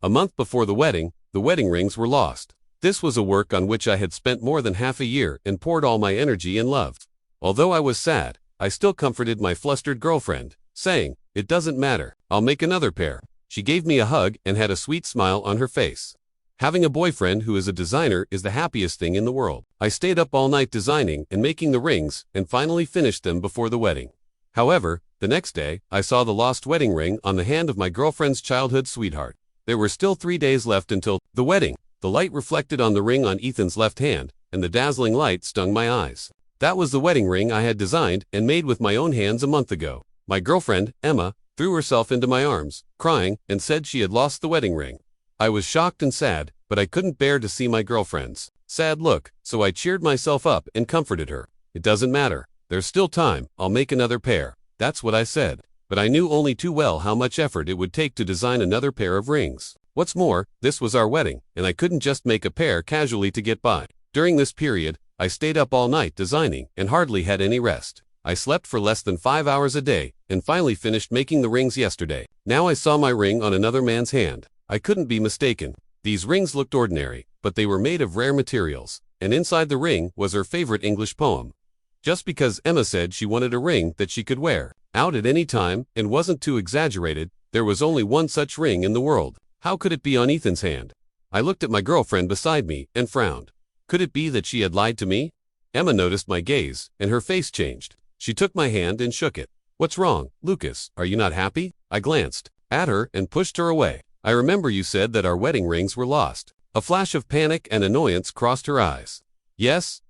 A month before the wedding rings were lost. This was a work on which I had spent more than half a year and poured all my energy and love. Although I was sad, I still comforted my flustered girlfriend, saying, "It doesn't matter, I'll make another pair." She gave me a hug and had a sweet smile on her face. Having a boyfriend who is a designer is the happiest thing in the world. I stayed up all night designing and making the rings and finally finished them before the wedding. However, the next day, I saw the lost wedding ring on the hand of my girlfriend's childhood sweetheart. There were still 3 days left until the wedding. The light reflected on the ring on Ethan's left hand, and the dazzling light stung my eyes. That was the wedding ring I had designed and made with my own hands a month ago. My girlfriend, Emma, threw herself into my arms, crying, and said she had lost the wedding ring. I was shocked and sad, but I couldn't bear to see my girlfriend's sad look, so I cheered myself up and comforted her. "It doesn't matter. There's still time. I'll make another pair." That's what I said. But I knew only too well how much effort it would take to design another pair of rings. What's more, this was our wedding, and I couldn't just make a pair casually to get by. During this period, I stayed up all night designing and hardly had any rest. I slept for less than 5 hours a day and finally finished making the rings yesterday. Now I saw my ring on another man's hand. I couldn't be mistaken. These rings looked ordinary, but they were made of rare materials, and inside the ring was her favorite English poem. Just because Emma said she wanted a ring that she could wear out at any time and wasn't too exaggerated, there was only one such ring in the world. How could it be on Ethan's hand? I looked at my girlfriend beside me and frowned. Could it be that she had lied to me? Emma noticed my gaze, and her face changed. She took my hand and shook it. "What's wrong, Lucas? Are you not happy?" I glanced at her and pushed her away. "I remember you said that our wedding rings were lost." A flash of panic and annoyance crossed her eyes. Yes.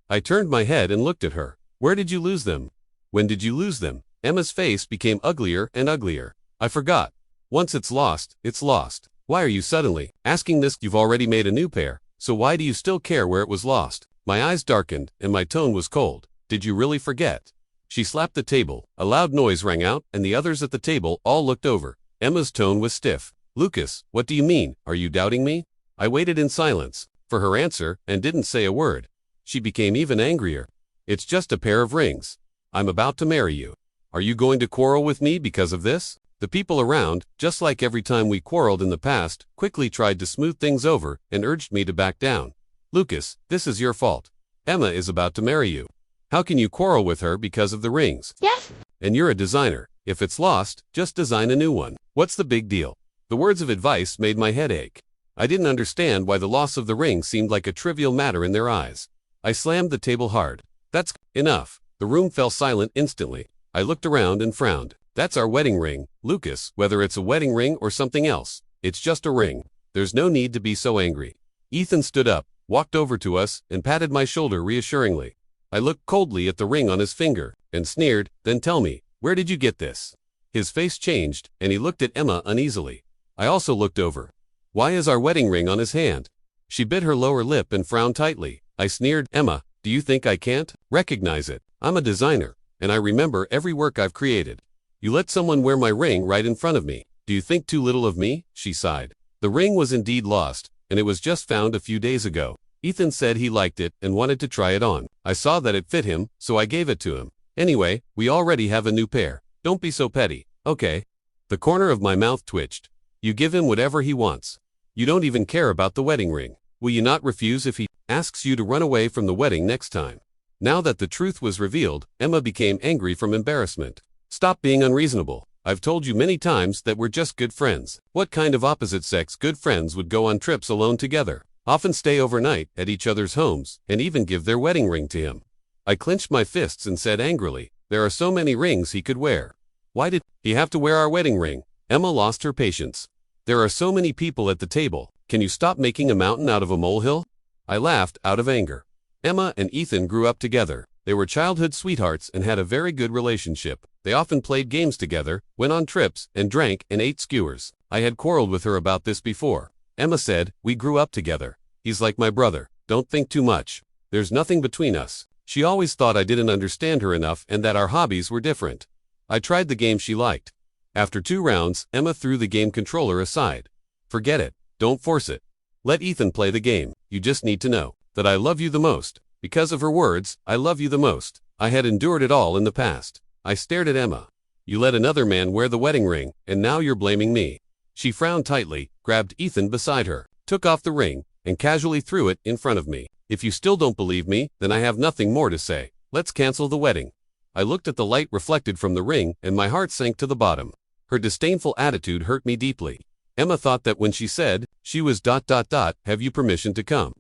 I turned my head and looked at her. "Where did you lose them? When did you lose them?" Emma's face became uglier and uglier. "I forgot. Once it's lost, it's lost." "Why are you suddenly asking this? You've already made a new pair, so why do you still care where it was lost?" My eyes darkened and my tone was cold. "Did you really forget?" She slapped the table. A loud noise rang out, and the others at the table all looked over. Emma's tone was stiff. "Lucas, what do you mean? Are you doubting me?" I waited in silence for her answer and didn't say a word. She became even angrier. "It's just a pair of rings. I'm about to marry you. Are you going to quarrel with me because of this?" The people around, just like every time we quarreled in the past, quickly tried to smooth things over and urged me to back down. "Lucas, this is your fault. Emma is about to marry you. How can you quarrel with her because of the rings? Yes. And you're a designer. If it's lost, just design a new one. What's the big deal?" The words of advice made my head ache. I didn't understand why the loss of the ring seemed like a trivial matter in their eyes. I slammed the table hard. "That's enough." The room fell silent instantly. I looked around and frowned. "That's our wedding ring, Lucas, whether it's a wedding ring or something else. It's just a ring. There's no need to be so angry." Ethan stood up, walked over to us, and patted my shoulder reassuringly. I looked coldly at the ring on his finger and sneered, "Then tell me, where did you get this?" His face changed, and he looked at Emma uneasily. I also looked over. "Why is our wedding ring on his hand?" She bit her lower lip and frowned tightly. I sneered, "Emma, do you think I can't recognize it? I'm a designer, and I remember every work I've created. You let someone wear my ring right in front of me. Do you think too little of me?" She sighed. The ring was indeed lost, and it was just found a few days ago. Ethan said he liked it and wanted to try it on. I saw that it fit him, so I gave it to him. "Anyway, we already have a new pair. Don't be so petty, okay?" The corner of my mouth twitched. "You give him whatever he wants. You don't even care about the wedding ring. Will you not refuse if he asks you to run away from the wedding next time?" Now that the truth was revealed, Emma became angry from embarrassment. "Stop being unreasonable. I've told you many times that we're just good friends. What kind of opposite-sex good friends would go on trips alone together, often stay overnight at each other's homes, and even give their wedding ring to him?" I clenched my fists and said angrily, "There are so many rings he could wear. Why did he have to wear our wedding ring?" Emma lost her patience. "There are so many people at the table. Can you stop making a mountain out of a molehill?" I laughed out of anger. Emma and Ethan grew up together. They were childhood sweethearts and had a very good relationship. They often played games together, went on trips, and drank and ate skewers. I had quarreled with her about this before. Emma said, "We grew up together. He's like my brother. Don't think too much. There's nothing between us." She always thought I didn't understand her enough and that our hobbies were different. I tried the game she liked. After 2 rounds, Emma threw the game controller aside. "Forget it. Don't force it. Let Ethan play the game. You just need to know that I love you the most." Because of her words, "I love you the most." I had endured it all in the past. I stared at Emma. "You let another man wear the wedding ring, and now you're blaming me." She frowned tightly, grabbed Ethan beside her, took off the ring, and casually threw it in front of me. If you still don't believe me, then I have nothing more to say. Let's cancel the wedding. I looked at the light reflected from the ring and my heart sank to the bottom. Her disdainful attitude hurt me deeply. Emma thought that when she said, she was ... have you permission to come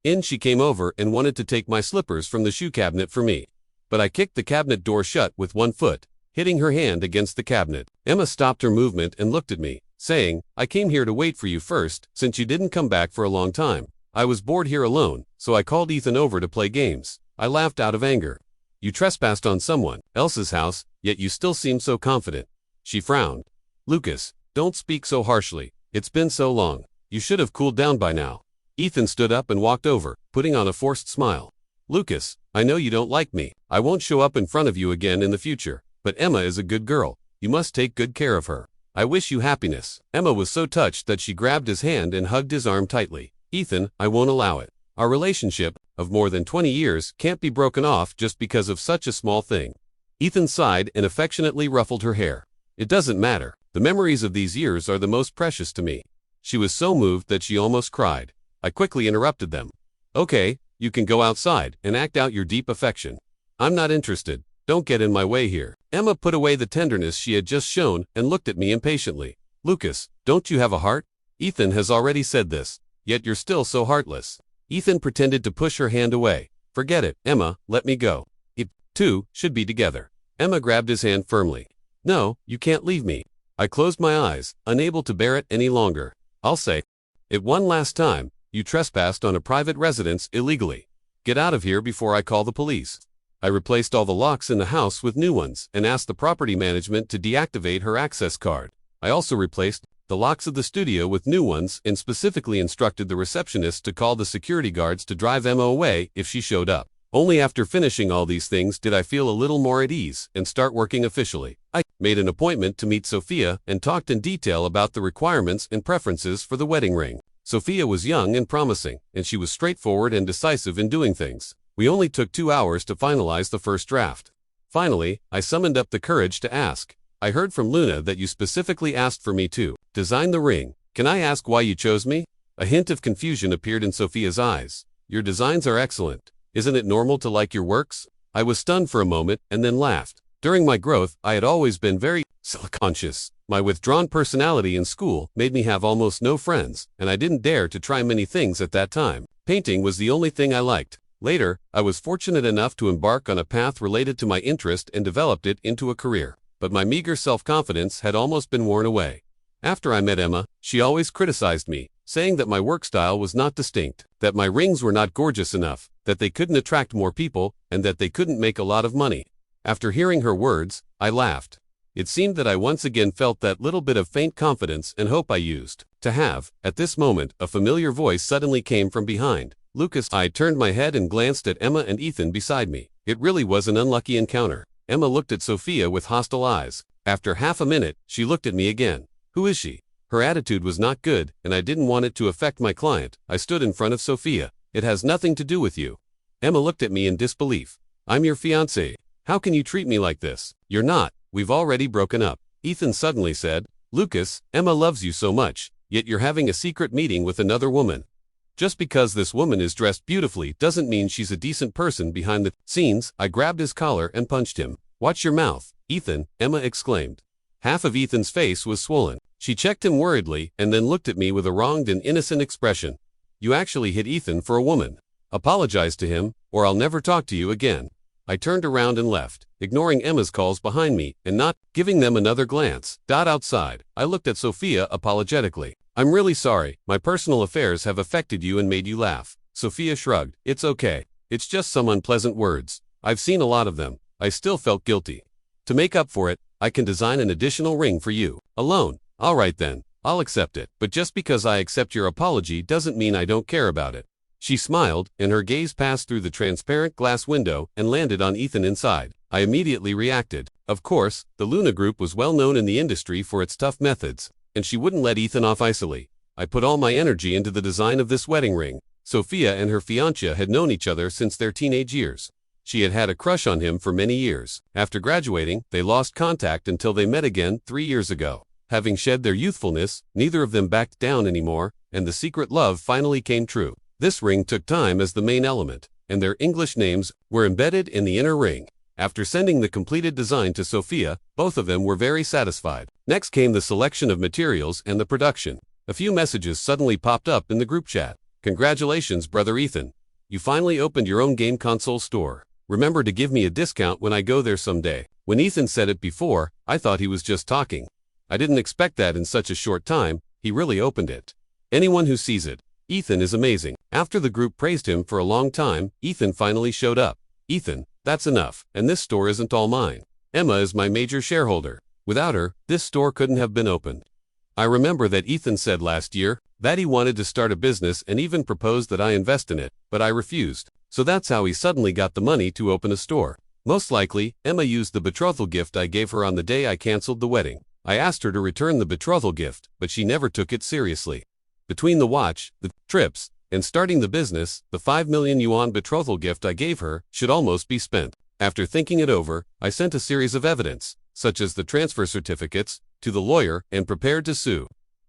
in, she came over and wanted to take my slippers from the shoe cabinet for me. But I kicked the cabinet door shut with one foot, hitting her hand against the cabinet. Emma stopped her movement and looked at me, saying, I came here to wait for you first, since you didn't come back for a long time. I was bored here alone, so I called Ethan over to play games. I laughed out of anger. You trespassed on someone else's house, yet you still seem so confident. She frowned. Lucas, don't speak so harshly. It's been so long. You should have cooled down by now. Ethan stood up and walked over, putting on a forced smile. Lucas, I know you don't like me. I won't show up in front of you again in the future. But Emma is a good girl. You must take good care of her. I wish you happiness. Emma was so touched that she grabbed his hand and hugged his arm tightly. Ethan, I won't allow it. Our relationship, of more than 20 years, can't be broken off just because of such a small thing. Ethan sighed and affectionately ruffled her hair. It doesn't matter. The memories of these years are the most precious to me. She was so moved that she almost cried. I quickly interrupted them. Okay, you can go outside and act out your deep affection. I'm not interested. Don't get in my way here. Emma put away the tenderness she had just shown and looked at me impatiently. Lucas, don't you have a heart? Ethan has already said this, yet you're still so heartless. Ethan pretended to push her hand away. Forget it, Emma, let me go. You two should be together. Emma grabbed his hand firmly. No, you can't leave me. I closed my eyes, unable to bear it any longer. I'll say it one last time. You trespassed on a private residence illegally. Get out of here before I call the police. I replaced all the locks in the house with new ones and asked the property management to deactivate her access card. I also replaced the locks of the studio with new ones and specifically instructed the receptionist to call the security guards to drive Emma away if she showed up. Only after finishing all these things did I feel a little more at ease and start working officially. I made an appointment to meet Sophia and talked in detail about the requirements and preferences for the wedding ring. Sophia was young and promising, and she was straightforward and decisive in doing things. We only took 2 hours to finalize the first draft. Finally, I summoned up the courage to ask. I heard from Luna that you specifically asked for me to design the ring. Can I ask why you chose me? A hint of confusion appeared in Sophia's eyes. Your designs are excellent. Isn't it normal to like your works? I was stunned for a moment and then laughed. During my growth, I had always been very self-conscious. My withdrawn personality in school made me have almost no friends, and I didn't dare to try many things at that time. Painting was the only thing I liked. Later, I was fortunate enough to embark on a path related to my interest and developed it into a career. But my meager self-confidence had almost been worn away. After I met Emma, she always criticized me, saying that my work style was not distinct, that my rings were not gorgeous enough, that they couldn't attract more people, and that they couldn't make a lot of money. After hearing her words, I laughed. It seemed that I once again felt that little bit of faint confidence and hope I used to have. At this moment, a familiar voice suddenly came from behind. Lucas. I turned my head and glanced at Emma and Ethan beside me. It really was an unlucky encounter. Emma looked at Sophia with hostile eyes. After half a minute, she looked at me again. Who is she? Her attitude was not good, and I didn't want it to affect my client. I stood in front of Sophia. It has nothing to do with you. Emma looked at me in disbelief. I'm your fiancé. How can you treat me like this? You're not. We've already broken up. Ethan suddenly said, Lucas, Emma loves you so much, yet you're having a secret meeting with another woman. Just because this woman is dressed beautifully doesn't mean she's a decent person behind the scenes. I grabbed his collar and punched him. Watch your mouth, Ethan, Emma exclaimed. Half of Ethan's face was swollen. She checked him worriedly and then looked at me with a wronged and innocent expression. You actually hit Ethan for a woman. Apologize to him, or I'll never talk to you again. I turned around and left, ignoring Emma's calls behind me and not giving them another glance. Outside, I looked at Sophia apologetically. I'm really sorry, my personal affairs have affected you and made you laugh. Sophia shrugged. It's okay. It's just some unpleasant words. I've seen a lot of them. I still felt guilty. To make up for it, I can design an additional ring for you. Alone. All right then, I'll accept it. But just because I accept your apology doesn't mean I don't care about it. She smiled, and her gaze passed through the transparent glass window and landed on Ethan inside. I immediately reacted. Of course, the Luna Group was well known in the industry for its tough methods, and she wouldn't let Ethan off easily. I put all my energy into the design of this wedding ring. Sophia and her fiancé had known each other since their teenage years. She had had a crush on him for many years. After graduating, they lost contact until they met again 3 years ago. Having shed their youthfulness, neither of them backed down anymore, and the secret love finally came true. This ring took time as the main element, and their English names were embedded in the inner ring. After sending the completed design to Sophia, both of them were very satisfied. Next came the selection of materials and the production. A few messages suddenly popped up in the group chat. "Congratulations, brother Ethan. You finally opened your own game console store. Remember to give me a discount when I go there someday." When Ethan said it before, I thought he was just talking. I didn't expect that in such a short time. He really opened it. Anyone who sees it, Ethan is amazing. After the group praised him for a long time, Ethan finally showed up. "Ethan, that's enough, and this store isn't all mine. Emma is my major shareholder. Without her, this store couldn't have been opened." I remember that Ethan said last year that he wanted to start a business and even proposed that I invest in it, but I refused. So that's how he suddenly got the money to open a store. Most likely, Emma used the betrothal gift I gave her on the day I canceled the wedding. I asked her to return the betrothal gift, but she never took it seriously. Between the watch, the trips, and starting the business, the 5 million yuan betrothal gift I gave her should almost be spent. After thinking it over, I sent a series of evidence, such as the transfer certificates, to the lawyer and prepared to sue.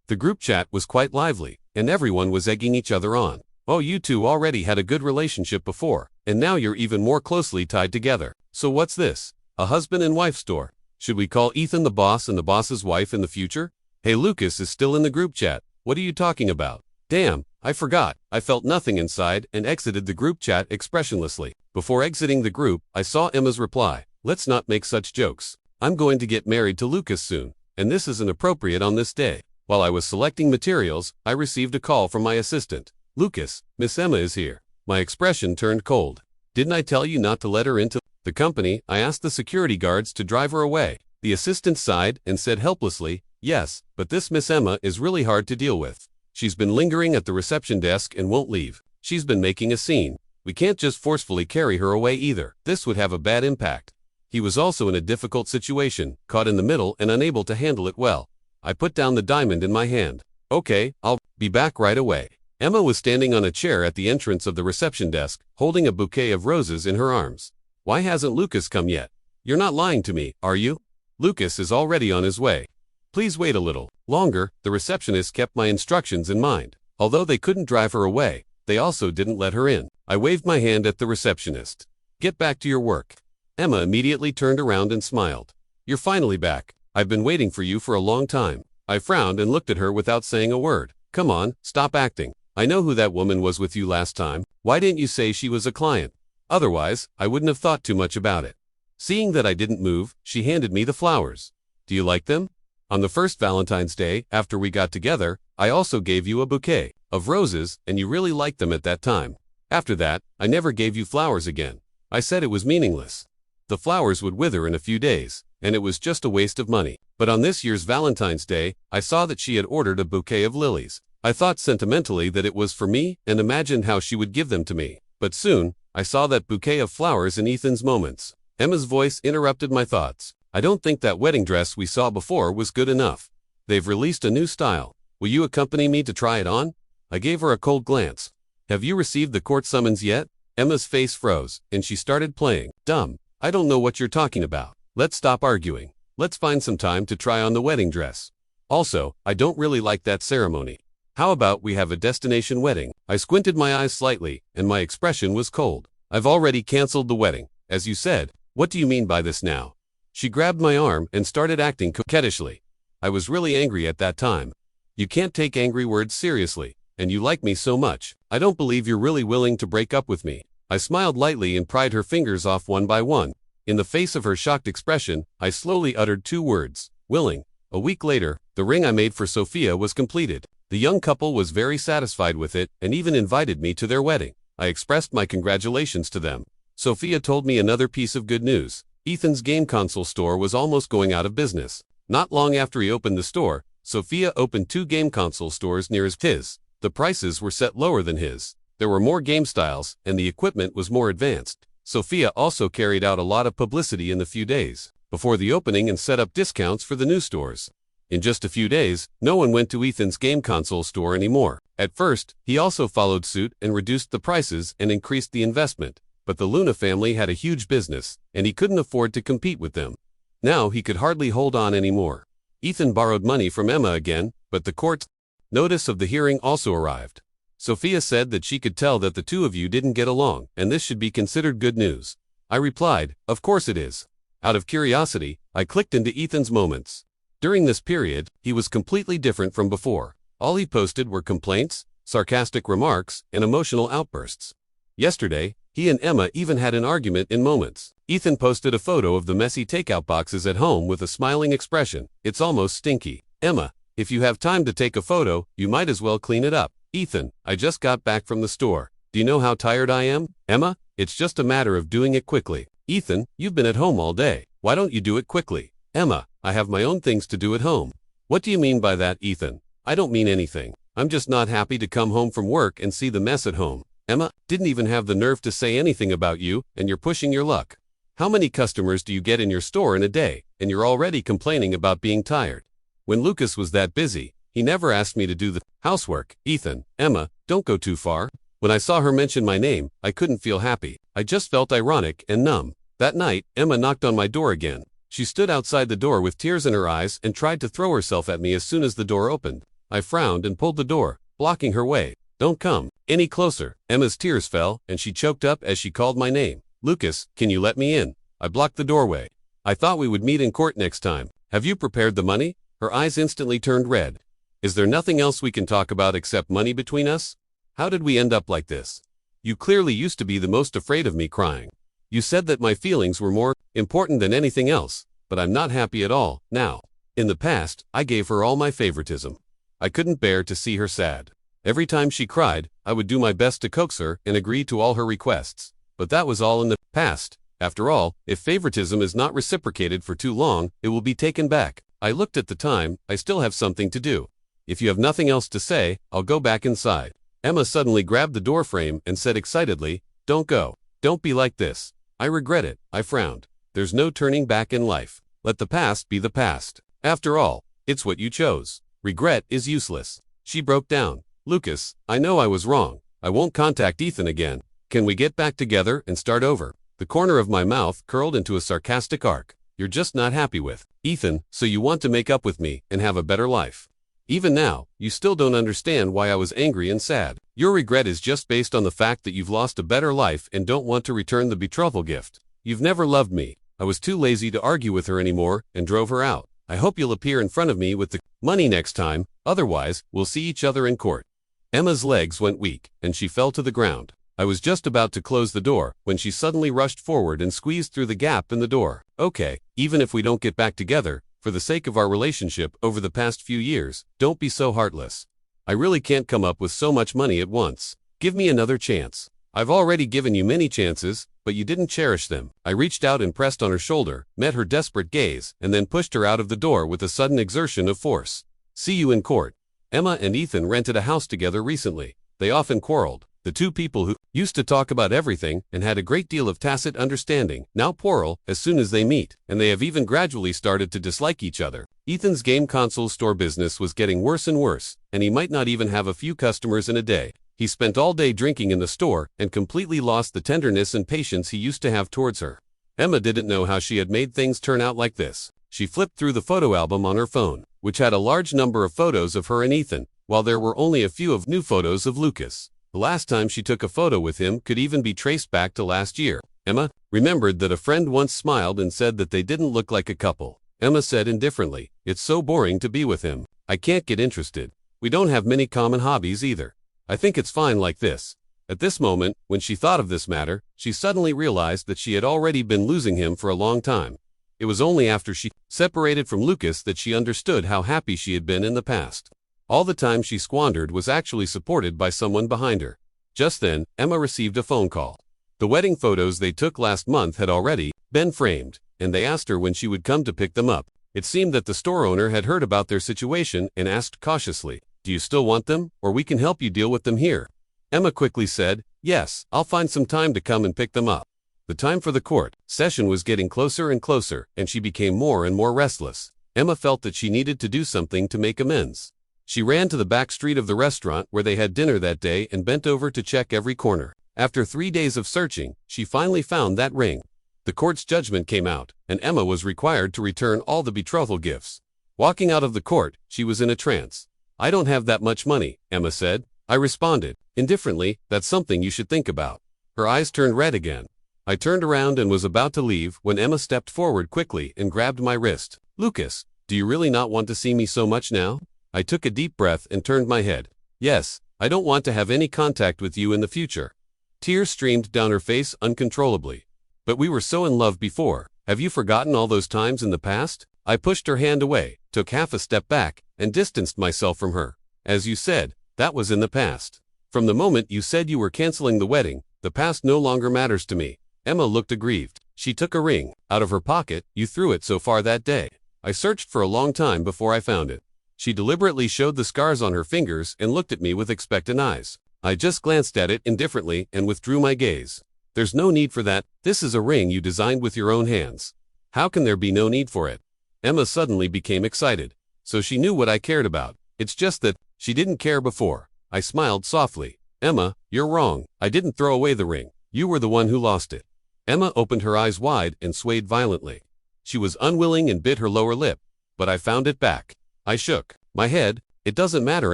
The group chat was quite lively, and everyone was egging each other on. "Oh, you two already had a good relationship before, and now you're even more closely tied together. So what's this? A husband and wife store? Should we call Ethan the boss and the boss's wife in the future? Hey, Lucas is still in the group chat. What are you talking about? Damn, I forgot." I felt nothing inside and exited the group chat expressionlessly. Before exiting the group, I saw Emma's reply. "Let's not make such jokes. I'm going to get married to Lucas soon, and this isn't appropriate on this day." While I was selecting materials, I received a call from my assistant. "Lucas, Miss Emma is here." My expression turned cold. "Didn't I tell you not to let her into the company?" I asked the security guards to drive her away. The assistant sighed and said helplessly, "Yes, but this Miss Emma is really hard to deal with. She's been lingering at the reception desk and won't leave. She's been making a scene. We can't just forcefully carry her away either. This would have a bad impact." He was also in a difficult situation, caught in the middle and unable to handle it well. I put down the diamond in my hand. "Okay, I'll be back right away." Emma was standing on a chair at the entrance of the reception desk, holding a bouquet of roses in her arms. "Why hasn't Lucas come yet? You're not lying to me, are you?" "Lucas is already on his way. Please wait a little longer." The receptionist kept my instructions in mind. Although they couldn't drive her away, they also didn't let her in. I waved my hand at the receptionist. "Get back to your work." Emma immediately turned around and smiled. "You're finally back. I've been waiting for you for a long time." I frowned and looked at her without saying a word. "Come on, stop acting. I know who that woman was with you last time. Why didn't you say she was a client? Otherwise, I wouldn't have thought too much about it." Seeing that I didn't move, she handed me the flowers. "Do you like them? On the first Valentine's Day, after we got together, I also gave you a bouquet of roses, and you really liked them at that time. After that, I never gave you flowers again. I said it was meaningless. The flowers would wither in a few days, and it was just a waste of money. But on this year's Valentine's Day, I saw that she had ordered a bouquet of lilies. I thought sentimentally that it was for me and imagined how she would give them to me. But soon, I saw that bouquet of flowers in Ethan's moments." Emma's voice interrupted my thoughts. "I don't think that wedding dress we saw before was good enough. They've released a new style. Will you accompany me to try it on?" I gave her a cold glance. "Have you received the court summons yet?" Emma's face froze, and she started playing dumb. "I don't know what you're talking about. Let's stop arguing. Let's find some time to try on the wedding dress. Also, I don't really like that ceremony. How about we have a destination wedding?" I squinted my eyes slightly, and my expression was cold. "I've already canceled the wedding, as you said. What do you mean by this now?" She grabbed my arm and started acting coquettishly. I was really angry at that time. "You can't take angry words seriously, and you like me so much. I don't believe you're really willing to break up with me." I smiled lightly and pried her fingers off one by one. In the face of her shocked expression, I slowly uttered 2 words, "willing." A week later, the ring I made for Sophia was completed. The young couple was very satisfied with it and even invited me to their wedding. I expressed my congratulations to them. Sophia told me another piece of good news. Ethan's game console store was almost going out of business. Not long after he opened the store, Sophia opened 2 game console stores near his. The prices were set lower than his. There were more game styles, and the equipment was more advanced. Sophia also carried out a lot of publicity in the few days before the opening and set up discounts for the new stores. In just a few days, no one went to Ethan's game console store anymore. At first, he also followed suit and reduced the prices and increased the investment. But the Luna family had a huge business, and he couldn't afford to compete with them. Now he could hardly hold on anymore. Ethan borrowed money from Emma again, but the court's notice of the hearing also arrived. Sophia said that she could tell that the two of you didn't get along, and this should be considered good news. I replied, of course it is. Out of curiosity, I clicked into Ethan's moments. During this period, he was completely different from before. All he posted were complaints, sarcastic remarks, and emotional outbursts. Yesterday, he and Emma even had an argument in moments. Ethan posted a photo of the messy takeout boxes at home with a smiling expression. It's almost stinky. Emma, if you have time to take a photo, you might as well clean it up. Ethan, I just got back from the store. Do you know how tired I am? Emma, it's just a matter of doing it quickly. Ethan, you've been at home all day. Why don't you do it quickly? Emma, I have my own things to do at home. What do you mean by that, Ethan? I don't mean anything. I'm just not happy to come home from work and see the mess at home. Emma, didn't even have the nerve to say anything about you, and you're pushing your luck. How many customers do you get in your store in a day, and you're already complaining about being tired? When Lucas was that busy, he never asked me to do the housework. Ethan, Emma, don't go too far. When I saw her mention my name, I couldn't feel happy. I just felt ironic and numb. That night, Emma knocked on my door again. She stood outside the door with tears in her eyes and tried to throw herself at me as soon as the door opened. I frowned and pulled the door, blocking her way. Don't come any closer. Emma's tears fell, and she choked up as she called my name. Lucas, can you let me in? I blocked the doorway. I thought we would meet in court next time. Have you prepared the money? Her eyes instantly turned red. Is there nothing else we can talk about except money between us? How did we end up like this? You clearly used to be the most afraid of me crying. You said that my feelings were more important than anything else, but I'm not happy at all now. In the past, I gave her all my favoritism. I couldn't bear to see her sad. Every time she cried, I would do my best to coax her and agree to all her requests. But that was all in the past. After all, if favoritism is not reciprocated for too long, it will be taken back. I looked at the time. I still have something to do. If you have nothing else to say, I'll go back inside. Emma suddenly grabbed the door frame and said excitedly, Don't go. Don't be like this. I regret it. I frowned. There's no turning back in life. Let the past be the past. After all, it's what you chose. Regret is useless. She broke down. Lucas, I know I was wrong. I won't contact Ethan again. Can we get back together and start over? The corner of my mouth curled into a sarcastic arc. You're just not happy with Ethan, so you want to make up with me and have a better life. Even now, you still don't understand why I was angry and sad. Your regret is just based on the fact that you've lost a better life and don't want to return the betrothal gift. You've never loved me. I was too lazy to argue with her anymore and drove her out. I hope you'll appear in front of me with the money next time, otherwise, we'll see each other in court. Emma's legs went weak, and she fell to the ground. I was just about to close the door when she suddenly rushed forward and squeezed through the gap in the door. Okay, even if we don't get back together, for the sake of our relationship over the past few years, don't be so heartless. I really can't come up with so much money at once. Give me another chance. I've already given you many chances, but you didn't cherish them. I reached out and pressed on her shoulder, met her desperate gaze, and then pushed her out of the door with a sudden exertion of force. See you in court. Emma and Ethan rented a house together recently. They often quarreled. The two people who used to talk about everything and had a great deal of tacit understanding now quarrel as soon as they meet, and they have even gradually started to dislike each other. Ethan's game console store business was getting worse and worse, and he might not even have a few customers in a day. He spent all day drinking in the store and completely lost the tenderness and patience he used to have towards her. Emma didn't know how she had made things turn out like this. She flipped through the photo album on her phone, which had a large number of photos of her and Ethan, while there were only a few of new photos of Lucas. The last time she took a photo with him could even be traced back to last year. Emma remembered that a friend once smiled and said that they didn't look like a couple. Emma said indifferently, It's so boring to be with him. I can't get interested. We don't have many common hobbies either. I think it's fine like this. At this moment, when she thought of this matter, she suddenly realized that she had already been losing him for a long time. It was only after she separated from Lucas that she understood how happy she had been in the past. All the time she squandered was actually supported by someone behind her. Just then, Emma received a phone call. The wedding photos they took last month had already been framed, and they asked her when she would come to pick them up. It seemed that the store owner had heard about their situation and asked cautiously, Do you still want them, or we can help you deal with them here? Emma quickly said, Yes, I'll find some time to come and pick them up. The time for the court session was getting closer and closer, and she became more and more restless. Emma felt that she needed to do something to make amends. She ran to the back street of the restaurant where they had dinner that day and bent over to check every corner. After 3 days of searching, she finally found that ring. The court's judgment came out, and Emma was required to return all the betrothal gifts. Walking out of the court, she was in a trance. "I don't have that much money," Emma said. I responded, indifferently, "That's something you should think about." Her eyes turned red again. I turned around and was about to leave when Emma stepped forward quickly and grabbed my wrist. "Lucas, do you really not want to see me so much now?" I took a deep breath and turned my head. "Yes, I don't want to have any contact with you in the future." Tears streamed down her face uncontrollably. "But we were so in love before. Have you forgotten all those times in the past?" I pushed her hand away, took half a step back, and distanced myself from her. "As you said, that was in the past. From the moment you said you were canceling the wedding, the past no longer matters to me." Emma looked aggrieved. She took a ring out of her pocket. "You threw it so far that day. I searched for a long time before I found it." She deliberately showed the scars on her fingers and looked at me with expectant eyes. I just glanced at it indifferently and withdrew my gaze. "There's no need for that. This is a ring you designed with your own hands. How can there be no need for it?" Emma suddenly became excited. So she knew what I cared about. It's just that she didn't care before. I smiled softly. "Emma, you're wrong. I didn't throw away the ring. You were the one who lost it." Emma opened her eyes wide and swayed violently. She was unwilling and bit her lower lip, but I found it back. I shook my head. "It doesn't matter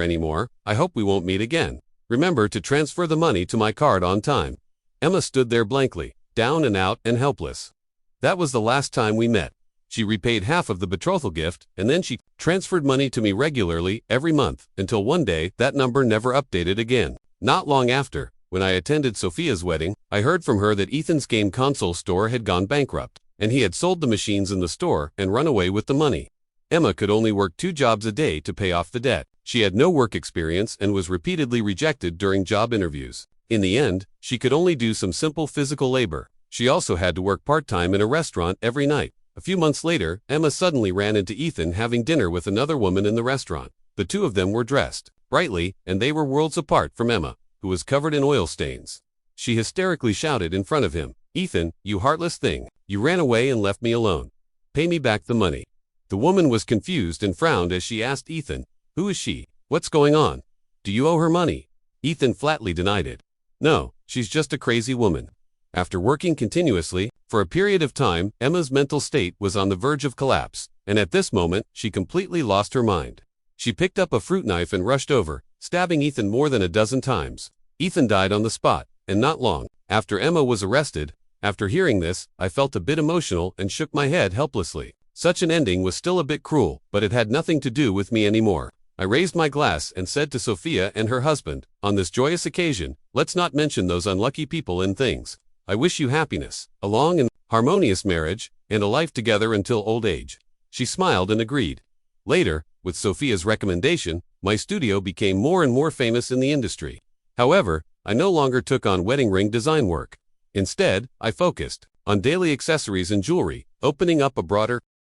anymore. I hope we won't meet again. Remember to transfer the money to my card on time." Emma stood there blankly, down and out and helpless. That was the last time we met. She repaid half of the betrothal gift, and then she transferred money to me regularly every month, until one day that number never updated again. Not long after, when I attended Sophia's wedding, I heard from her that Ethan's game console store had gone bankrupt, and he had sold the machines in the store and run away with the money. Emma could only work 2 jobs a day to pay off the debt. She had no work experience and was repeatedly rejected during job interviews. In the end, she could only do some simple physical labor. She also had to work part-time in a restaurant every night. A few months later, Emma suddenly ran into Ethan having dinner with another woman in the restaurant. The two of them were dressed brightly, and they were worlds apart from Emma, who was covered in oil stains. She hysterically shouted in front of him, "Ethan, you heartless thing. You ran away and left me alone. Pay me back the money." The woman was confused and frowned as she asked Ethan, "Who is she? What's going on? Do you owe her money?" Ethan flatly denied it. "No, she's just a crazy woman." After working continuously for a period of time, Emma's mental state was on the verge of collapse, and at this moment, she completely lost her mind. She picked up a fruit knife and rushed over, stabbing Ethan more than a dozen times. Ethan died on the spot, and not long after Emma was arrested. After hearing this, I felt a bit emotional and shook my head helplessly. Such an ending was still a bit cruel, but it had nothing to do with me anymore. I raised my glass and said to Sophia and her husband, "On this joyous occasion, let's not mention those unlucky people and things. I wish you happiness, a long and harmonious marriage, and a life together until old age." She smiled and agreed. Later, with Sophia's recommendation, my studio became more and more famous in the industry. However, I no longer took on wedding ring design work. Instead, I focused on daily accessories and jewelry, opening up a broader